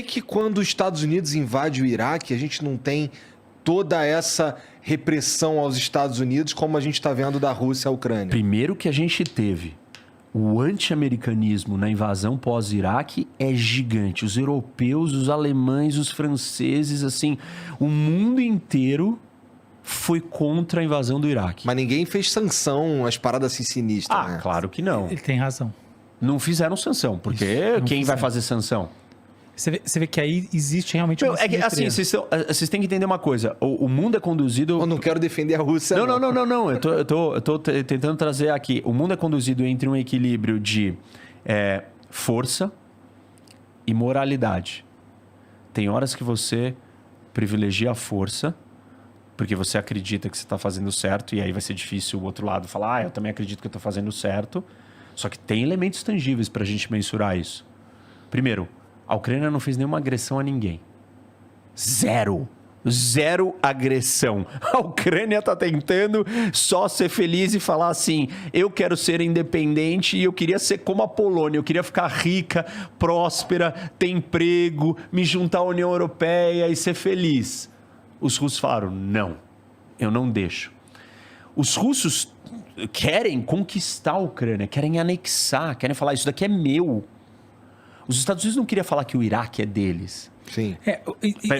Que quando os Estados Unidos invadem o Iraque, a gente não tem toda essa repressão aos Estados Unidos como a gente está vendo da Rússia à Ucrânia? Primeiro que a gente teve o anti-americanismo na invasão pós-Iraque é gigante. Os europeus, os alemães, os franceses, assim, o mundo inteiro foi contra a invasão do Iraque. Mas ninguém fez sanção, as paradas assim sinistras, né? Claro que não. Ele tem razão. Não fizeram sanção, porque quem vai fazer sanção? Você vê que aí existe realmente uma simetria. Assim, vocês têm que entender uma coisa. O mundo é conduzido... Eu não quero defender a Rússia, não. Eu tô tentando trazer aqui. O mundo é conduzido entre um equilíbrio de força e moralidade. Tem horas que você privilegia a força, porque você acredita que você está fazendo certo, e aí vai ser difícil o outro lado falar, eu também acredito que eu estou fazendo certo. Só que tem elementos tangíveis para a gente mensurar isso. Primeiro, a Ucrânia não fez nenhuma agressão a ninguém. Zero agressão. A Ucrânia está tentando só ser feliz e falar assim, eu quero ser independente e eu queria ser como a Polônia, eu queria ficar rica, próspera, ter emprego, me juntar à União Europeia e ser feliz. Os russos falaram, não, eu não deixo. Os russos querem conquistar a Ucrânia, querem anexar, querem falar, isso daqui é meu. Os Estados Unidos não queriam falar que o Iraque é deles. Sim.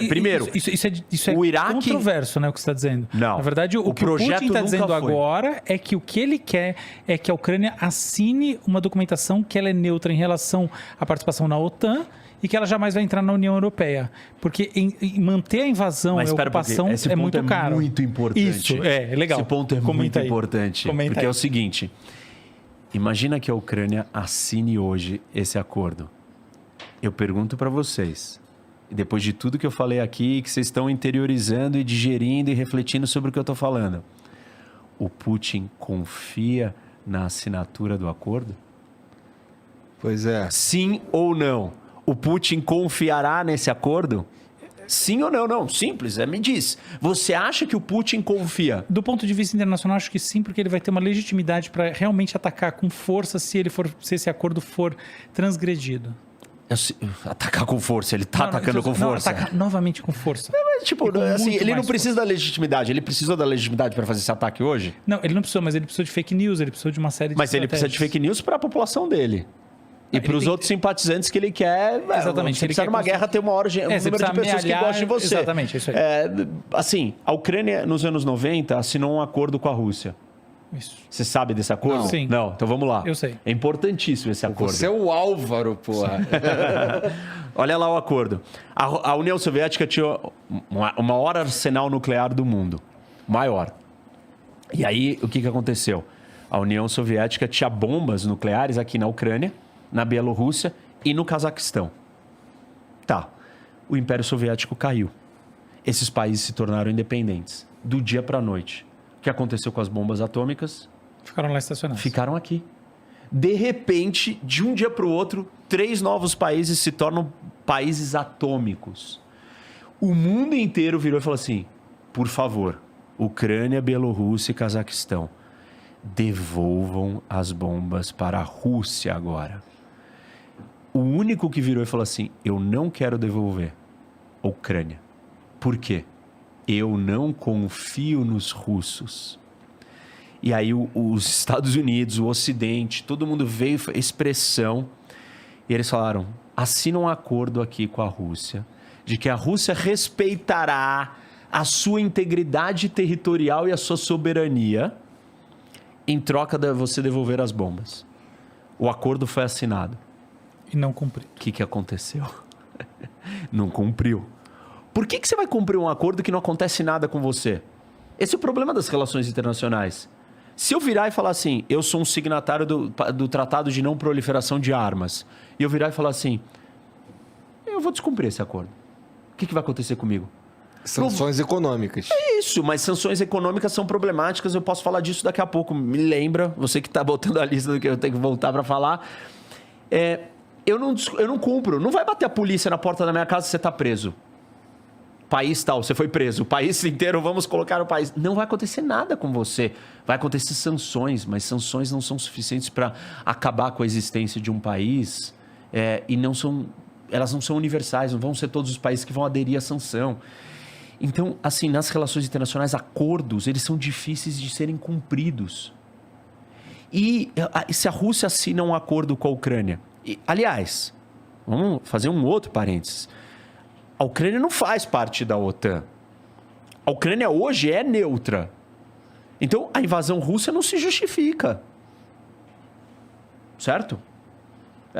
Primeiro, isso é o Iraque... controverso, né, o que você está dizendo. Não. Na verdade, o que o Putin está dizendo agora é que o que ele quer é que a Ucrânia assine uma documentação que ela é neutra em relação à participação na OTAN e que ela jamais vai entrar na União Europeia. Porque em manter a invasão e a ocupação é muito caro. É muito importante. Isso, é legal. Esse ponto é muito importante. Porque é o seguinte, imagina que a Ucrânia assine hoje esse acordo. Eu pergunto para vocês, depois de tudo que eu falei aqui, que vocês estão interiorizando e digerindo e refletindo sobre o que eu estou falando, o Putin confia na assinatura do acordo? Pois é. Sim ou não? O Putin confiará nesse acordo? Sim ou não? Não, simples, me diz. Você acha que o Putin confia? Do ponto de vista internacional, acho que sim, porque ele vai ter uma legitimidade para realmente atacar com força se esse acordo for transgredido. Atacar com força, ele está atacando com força. Atacar novamente com força. Ele não precisa da legitimidade. Ele precisou da legitimidade para fazer esse ataque hoje? Não, ele não precisou, mas ele precisou de fake news, ele precisou de uma série de Mas ele precisa de fake news para a população dele. E para os outros simpatizantes que ele quer... Exatamente. Você precisa numa guerra ter um número de pessoas que gostam de você. Exatamente, é isso aí. Assim, a Ucrânia, nos anos 90, assinou um acordo com a Rússia. Isso. Você sabe desse acordo? Não. Sim. Não, então vamos lá. Eu sei. É importantíssimo esse acordo. Você é o Álvaro, porra. Olha lá o acordo. A União Soviética tinha o maior arsenal nuclear do mundo. Maior. E aí, o que aconteceu? A União Soviética tinha bombas nucleares aqui na Ucrânia, na Bielorrússia e no Cazaquistão. Tá. O Império Soviético caiu. Esses países se tornaram independentes. Do dia para a noite. O que aconteceu com as bombas atômicas? Ficaram lá estacionados. Ficaram aqui. De repente, de um dia para o outro, 3 novos países se tornam países atômicos. O mundo inteiro virou e falou assim, por favor, Ucrânia, Bielorrússia e Cazaquistão, devolvam as bombas para a Rússia agora. O único que virou e falou assim, eu não quero devolver a Ucrânia. Por quê? Eu não confio nos russos. E aí os Estados Unidos, o Ocidente, todo mundo veio, expressão, e eles falaram, assina um acordo aqui com a Rússia, de que a Rússia respeitará a sua integridade territorial e a sua soberania, em troca de você devolver as bombas. O acordo foi assinado. E não cumprido. O que aconteceu? Não cumpriu. Por que você vai cumprir um acordo que não acontece nada com você? Esse é o problema das relações internacionais. Se eu virar e falar assim, eu sou um signatário do Tratado de Não Proliferação de Armas, e eu virar e falar assim, eu vou descumprir esse acordo. O que vai acontecer comigo? Sanções econômicas. É isso, mas sanções econômicas são problemáticas, eu posso falar disso daqui a pouco. Me lembra, você que está botando a lista do que eu tenho que voltar para falar. Eu não cumpro, não vai bater a polícia na porta da minha casa se você está preso. País tal, você foi preso, o país inteiro, vamos colocar o país. Não vai acontecer nada com você. Vai acontecer sanções, mas sanções não são suficientes para acabar com a existência de um país e não são elas não são universais, não vão ser todos os países que vão aderir à sanção. Então, assim, nas relações internacionais, acordos, eles são difíceis de serem cumpridos. E se a Rússia assina um acordo com a Ucrânia... aliás, vamos fazer um outro parênteses. A Ucrânia não faz parte da OTAN. A Ucrânia hoje é neutra. Então, a invasão russa não se justifica. Certo?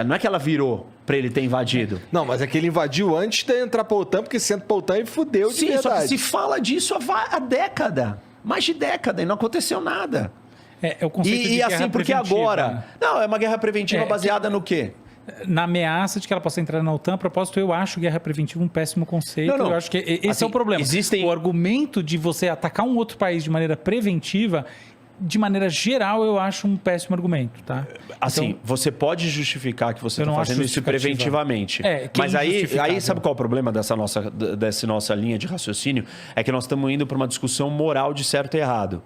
Não é que ela virou para ele ter invadido. Não, mas é que ele invadiu antes de entrar pra OTAN, porque se entra pra OTAN, ele fudeu de verdade. Sim, só que se fala disso há década. Mais de década, e não aconteceu nada. É o conceito de guerra assim, porque preventiva. Agora... Não, é uma guerra preventiva baseada no quê? Na ameaça de que ela possa entrar na OTAN. A propósito, eu acho guerra preventiva um péssimo conceito. Não. Eu acho que esse assim, é o problema. O argumento de você atacar um outro país de maneira preventiva, de maneira geral, eu acho um péssimo argumento, tá? Assim, então, você pode justificar que você está fazendo isso preventivamente. Mas aí sabe qual é o problema dessa nossa linha de raciocínio? É que nós estamos indo para uma discussão moral de certo e errado.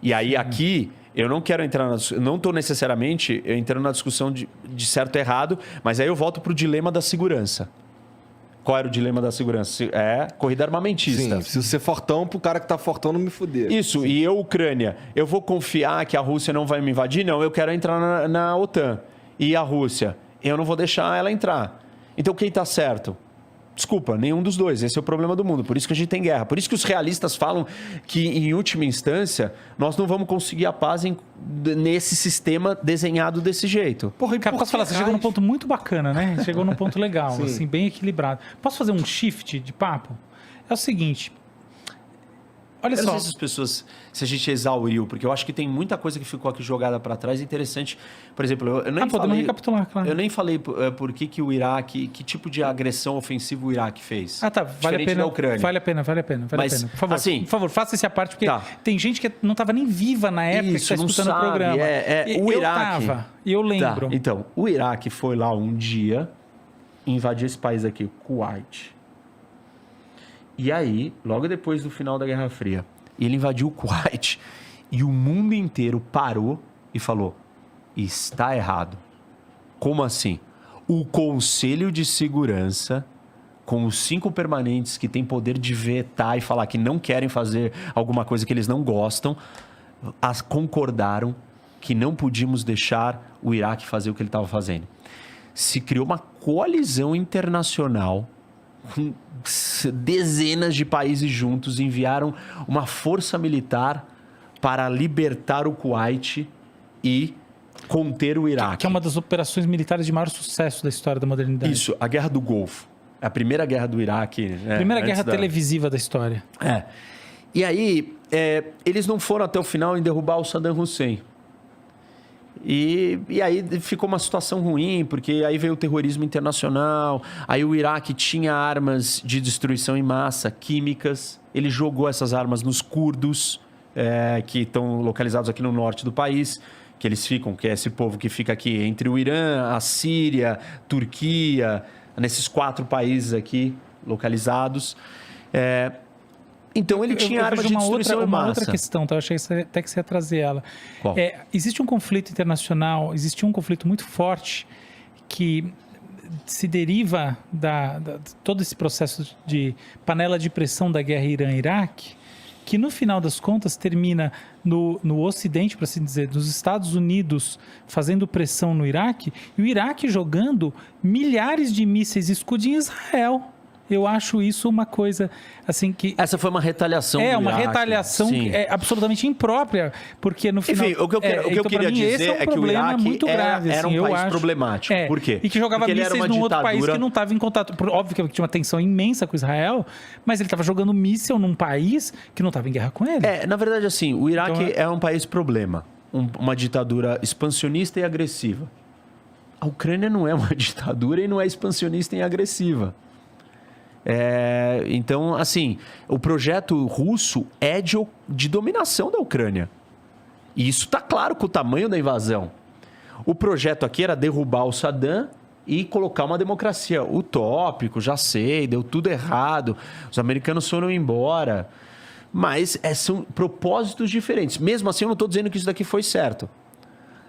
E aí aqui... Eu não quero entrar não estou necessariamente entrando na discussão de certo e errado, mas aí eu volto para o dilema da segurança. Qual era o dilema da segurança? É corrida armamentista. Sim, preciso ser fortão pro cara que tá fortão não me fuder. Isso, sim. E eu, Ucrânia, eu vou confiar que a Rússia não vai me invadir? Não, eu quero entrar na OTAN. E a Rússia? Eu não vou deixar ela entrar. Então quem está certo? Desculpa, nenhum dos dois. Esse é o problema do mundo. Por isso que a gente tem guerra. Por isso que os realistas falam que, em última instância, nós não vamos conseguir a paz nesse sistema desenhado desse jeito. Porra, cara, posso falar? Você chegou num ponto muito bacana, né? Chegou num ponto legal, assim, bem equilibrado. Posso fazer um shift de papo? É o seguinte... Olha só. Eu não sei se as pessoas, se a gente exauriu, porque eu acho que tem muita coisa que ficou aqui jogada para trás interessante. Por exemplo, eu nem podemos recapitular, claro. Eu nem falei por que o Iraque, que tipo de agressão ofensiva o Iraque fez. Tá. Vale a pena. Da Ucrânia. Vale a pena. Mas, por favor, faça essa parte, porque tem gente que não estava nem viva na época que está escutando o programa. O Iraque. E eu lembro. Tá, então, o Iraque foi lá um dia invadir esse país aqui, Kuwait. E aí, logo depois do final da Guerra Fria, ele invadiu o Kuwait e o mundo inteiro parou e falou: está errado. Como assim? O Conselho de Segurança, com os 5 permanentes que têm poder de vetar e falar que não querem fazer alguma coisa que eles não gostam, concordaram que não podíamos deixar o Iraque fazer o que ele estava fazendo. Se criou uma coalizão internacional com dezenas de países juntos, enviaram uma força militar para libertar o Kuwait e conter o Iraque. Que é uma das operações militares de maior sucesso da história da modernidade. Isso, a Guerra do Golfo. A primeira guerra do Iraque. Primeira guerra televisiva da história. E aí, eles não foram até o final em derrubar o Saddam Hussein. E aí ficou uma situação ruim, porque aí veio o terrorismo internacional, aí o Iraque tinha armas de destruição em massa, químicas, ele jogou essas armas nos curdos, que estão localizados aqui no norte do país, que eles ficam, que é esse povo que fica aqui entre o Irã, a Síria, Turquia, nesses 4 países aqui localizados. Então ele tinha armas de destruição em massa. Uma outra questão, tá? Eu achei até que você ia trazer ela. Existe um conflito internacional, existe um conflito muito forte que se deriva de todo esse processo de panela de pressão da guerra Irã-Iraque, que no final das contas termina no Ocidente, para assim dizer, dos Estados Unidos fazendo pressão no Iraque, e o Iraque jogando milhares de mísseis Scud em Israel. Eu acho isso uma coisa assim que... Essa foi uma retaliação do uma Iraque. Retaliação que é absolutamente imprópria, porque no final... Enfim, o que eu queria dizer é que o Iraque muito grave, era um país problemático. Por quê? E que jogava mísseis num outro país que não estava em contato. Óbvio que tinha uma tensão imensa com Israel, mas ele estava jogando míssil num país que não estava em guerra com ele. Na verdade, assim, o Iraque é um país problema. Uma ditadura expansionista e agressiva. A Ucrânia não é uma ditadura e não é expansionista e agressiva. Então, assim, o projeto russo é de dominação da Ucrânia. E isso está claro com o tamanho da invasão. O projeto aqui era derrubar o Saddam e colocar uma democracia. Utópico, já sei, deu tudo errado. Os americanos foram embora. Mas são propósitos diferentes. Mesmo assim, eu não estou dizendo que isso daqui foi certo.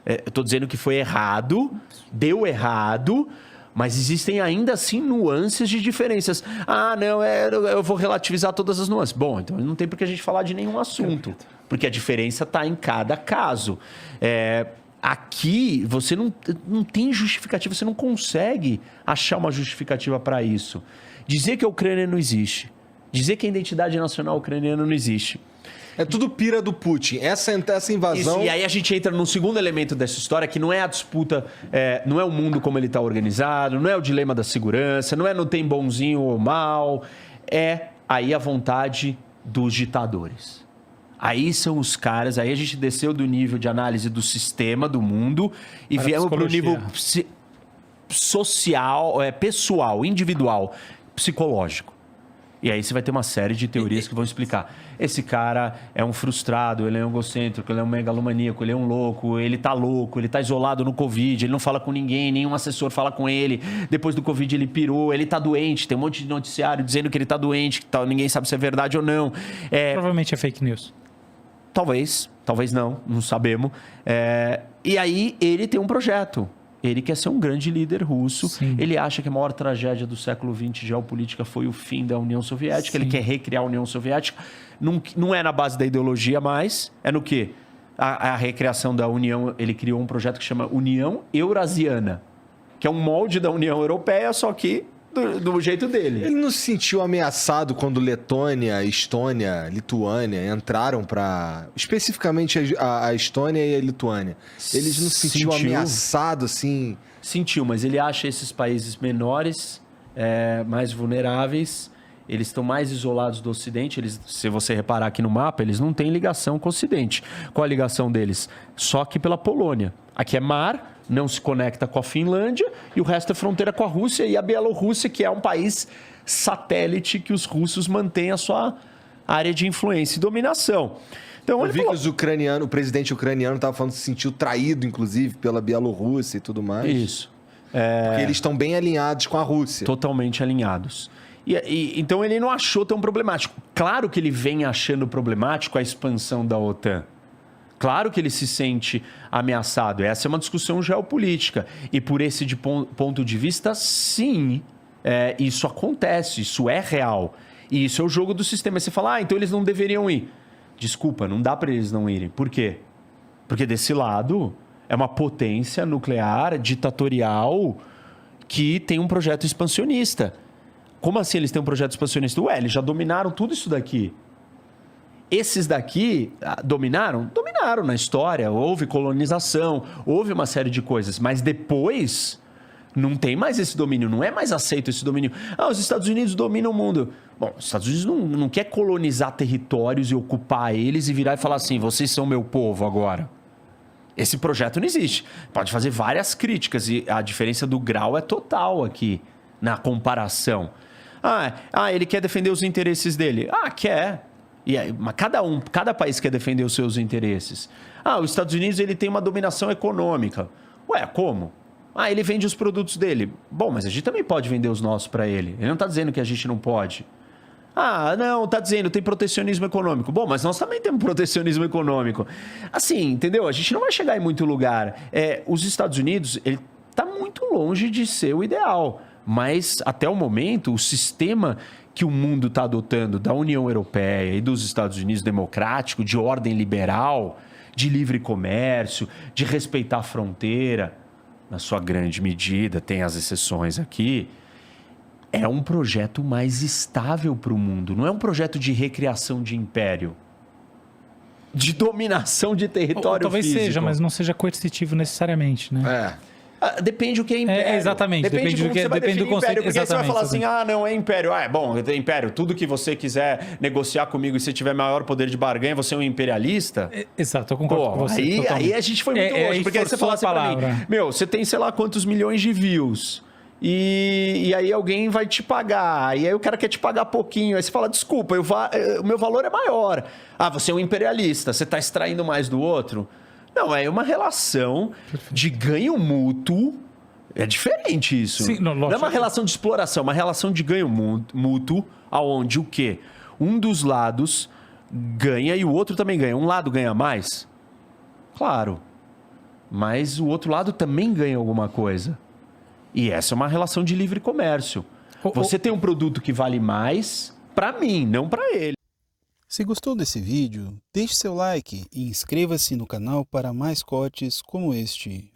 Estou dizendo que foi errado, deu errado, Mas existem ainda assim nuances de diferenças. Ah, não, eu vou relativizar todas as nuances. Bom, então não tem por que a gente falar de nenhum assunto. Porque a diferença está em cada caso. Aqui, você não tem justificativa, você não consegue achar uma justificativa para isso. Dizer que a Ucrânia não existe. Dizer que a identidade nacional ucraniana não existe. É tudo pira do Putin. Essa invasão... Isso, e aí a gente entra num segundo elemento dessa história, que não é a disputa, não é o mundo como ele está organizado, não é o dilema da segurança, não é não tem bonzinho ou mal, é aí a vontade dos ditadores. Aí são os caras, aí a gente desceu do nível de análise do sistema, do mundo, e viemos para o nível social, pessoal, individual, psicológico. E aí você vai ter uma série de teorias que vão explicar. Esse cara é um frustrado, ele é um egocêntrico, ele é um megalomaníaco, ele é um louco, ele tá isolado no Covid, ele não fala com ninguém, nenhum assessor fala com ele. Depois do Covid ele pirou, ele tá doente, tem um monte de noticiário dizendo que ele tá doente, que ninguém sabe se é verdade ou não. Provavelmente é fake news. Talvez não sabemos. E aí ele tem um projeto. Ele quer ser um grande líder russo. Sim. Ele acha que a maior tragédia do século XX geopolítica foi o fim da União Soviética. Sim. Ele quer recriar a União Soviética. Não é na base da ideologia mais. É no quê? A recriação da União... Ele criou um projeto que chama União Eurasiana, que é um molde da União Europeia, só que do jeito dele. Ele não se sentiu ameaçado quando Letônia, Estônia, Lituânia entraram para... Especificamente a Estônia e a Lituânia. Eles não se sentiu ameaçado, assim... Sentiu, mas ele acha esses países menores, mais vulneráveis, eles estão mais isolados do Ocidente. Eles, se você reparar aqui no mapa, eles não têm ligação com o Ocidente. Qual a ligação deles? Só que pela Polônia. Aqui é mar... não se conecta com a Finlândia, e o resto é fronteira com a Rússia e a Bielorrússia, que é um país satélite que os russos mantêm a sua área de influência e dominação. Então, eu vi que o presidente ucraniano estava falando que se sentiu traído, inclusive, pela Bielorrússia e tudo mais. Isso. Porque eles estão bem alinhados com a Rússia. Totalmente alinhados. Então ele não achou tão problemático. Claro que ele vem achando problemático a expansão da OTAN. Claro que ele se sente ameaçado. Essa é uma discussão geopolítica. E por esse ponto de vista, sim, isso acontece, isso é real. E isso é o jogo do sistema. Você fala, então eles não deveriam ir. Desculpa, não dá para eles não irem. Por quê? Porque desse lado é uma potência nuclear, ditatorial, que tem um projeto expansionista. Como assim eles têm um projeto expansionista? Eles já dominaram tudo isso daqui. Esses daqui dominaram? Dominaram na história. Houve colonização, houve uma série de coisas. Mas depois, não tem mais esse domínio. Não é mais aceito esse domínio. Os Estados Unidos dominam o mundo. Bom, os Estados Unidos não quer colonizar territórios e ocupar eles e virar e falar assim, vocês são meu povo agora. Esse projeto não existe. Pode fazer várias críticas e a diferença do grau é total aqui, na comparação. Ele quer defender os interesses dele. Quer. Mas cada país quer defender os seus interesses. Os Estados Unidos ele tem uma dominação econômica. Como? Ele vende os produtos dele. Bom, mas a gente também pode vender os nossos para ele. Ele não está dizendo que a gente não pode. Não, está dizendo tem protecionismo econômico. Bom, mas nós também temos protecionismo econômico. Assim, entendeu? A gente não vai chegar em muito lugar. Os Estados Unidos, ele está muito longe de ser o ideal. Mas, até o momento, o sistema que o mundo está adotando da União Europeia e dos Estados Unidos democrático, de ordem liberal, de livre comércio, de respeitar a fronteira, na sua grande medida, tem as exceções aqui, é um projeto mais estável para o mundo. Não é um projeto de recriação de império, de dominação de território talvez físico. Seja, mas não seja coercitivo necessariamente, né? Depende do que é império. Exatamente. Depende do que depende do conceito. Porque aí você vai falar assim, não é império. Bom, é império. Tudo que você quiser negociar comigo e se tiver maior poder de barganha, você é um imperialista. Exato, eu concordo com você. Aí a gente foi muito longe. Porque aí você fala assim pra mim, você tem sei lá quantos milhões de views. E aí alguém vai te pagar. E aí o cara quer te pagar pouquinho. Aí você fala, desculpa, o meu valor é maior. Você é um imperialista, você está extraindo mais do outro. Não, é uma relação de ganho mútuo. É diferente isso. Sim, não é uma relação de exploração, é uma relação de ganho mútuo, aonde o quê? Um dos lados ganha e o outro também ganha. Um lado ganha mais? Claro. Mas o outro lado também ganha alguma coisa. E essa é uma relação de livre comércio. Você tem um produto que vale mais para mim, não para ele. Se gostou desse vídeo, deixe seu like e inscreva-se no canal para mais cortes como este.